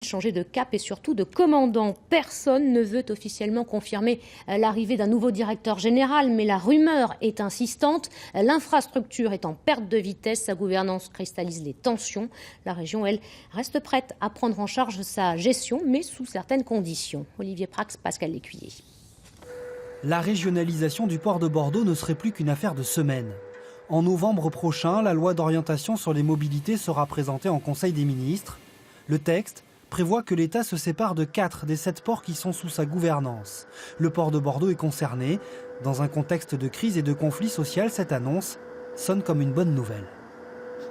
changer de cap et surtout de commandant. Personne ne veut officiellement confirmer l'arrivée d'un nouveau directeur général, mais la rumeur est insistante. L'infrastructure est en perte de vitesse, sa gouvernance cristallise les tensions. La région, elle, reste prête à prendre en charge sa gestion, mais sous certaines conditions. Olivier Prax, Pascal Lécuyer. La régionalisation du port de Bordeaux ne serait plus qu'une affaire de semaines. En novembre prochain, la loi d'orientation sur les mobilités sera présentée en Conseil des ministres. Le texte prévoit que l'État se sépare de 4 des 7 ports qui sont sous sa gouvernance. Le port de Bordeaux est concerné. Dans un contexte de crise et de conflit social, cette annonce sonne comme une bonne nouvelle.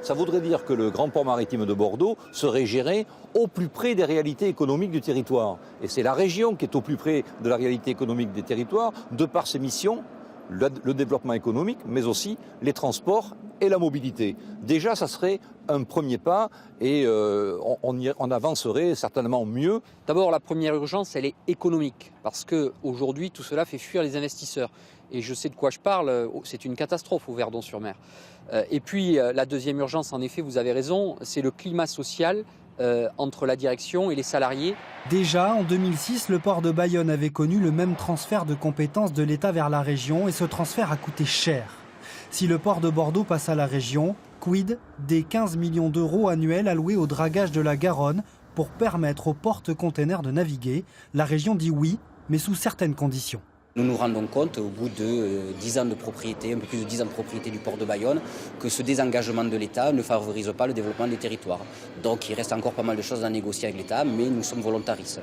Ça voudrait dire que le grand port maritime de Bordeaux serait géré au plus près des réalités économiques du territoire. Et c'est la région qui est au plus près de la réalité économique des territoires, de par ses missions, le développement économique, mais aussi les transports et la mobilité. Déjà, ça serait un premier pas et on avancerait certainement mieux. D'abord, la première urgence, elle est économique, parce qu'aujourd'hui, tout cela fait fuir les investisseurs. Et je sais de quoi je parle, c'est une catastrophe au Verdon-sur-Mer. Et puis, la deuxième urgence, en effet, vous avez raison, c'est le climat social entre la direction et les salariés. Déjà, en 2006, le port de Bayonne avait connu le même transfert de compétences de l'État vers la région et ce transfert a coûté cher. Si le port de Bordeaux passe à la région, quid des 15 millions d'euros annuels alloués au dragage de la Garonne pour permettre aux porte-containers de naviguer? La région dit oui, mais sous certaines conditions. Nous nous rendons compte, au bout de 10 ans de propriété, un peu plus de 10 ans de propriété du port de Bayonne, que ce désengagement de l'État ne favorise pas le développement des territoires. Donc il reste encore pas mal de choses à négocier avec l'État, mais nous sommes volontaristes.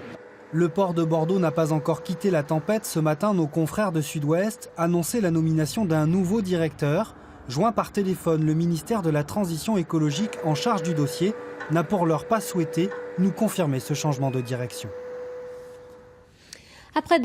Le port de Bordeaux n'a pas encore quitté la tempête. Ce matin, nos confrères de Sud-Ouest annonçaient la nomination d'un nouveau directeur. Joint par téléphone, le ministère de la Transition écologique en charge du dossier n'a pour l'heure pas souhaité nous confirmer ce changement de direction. Après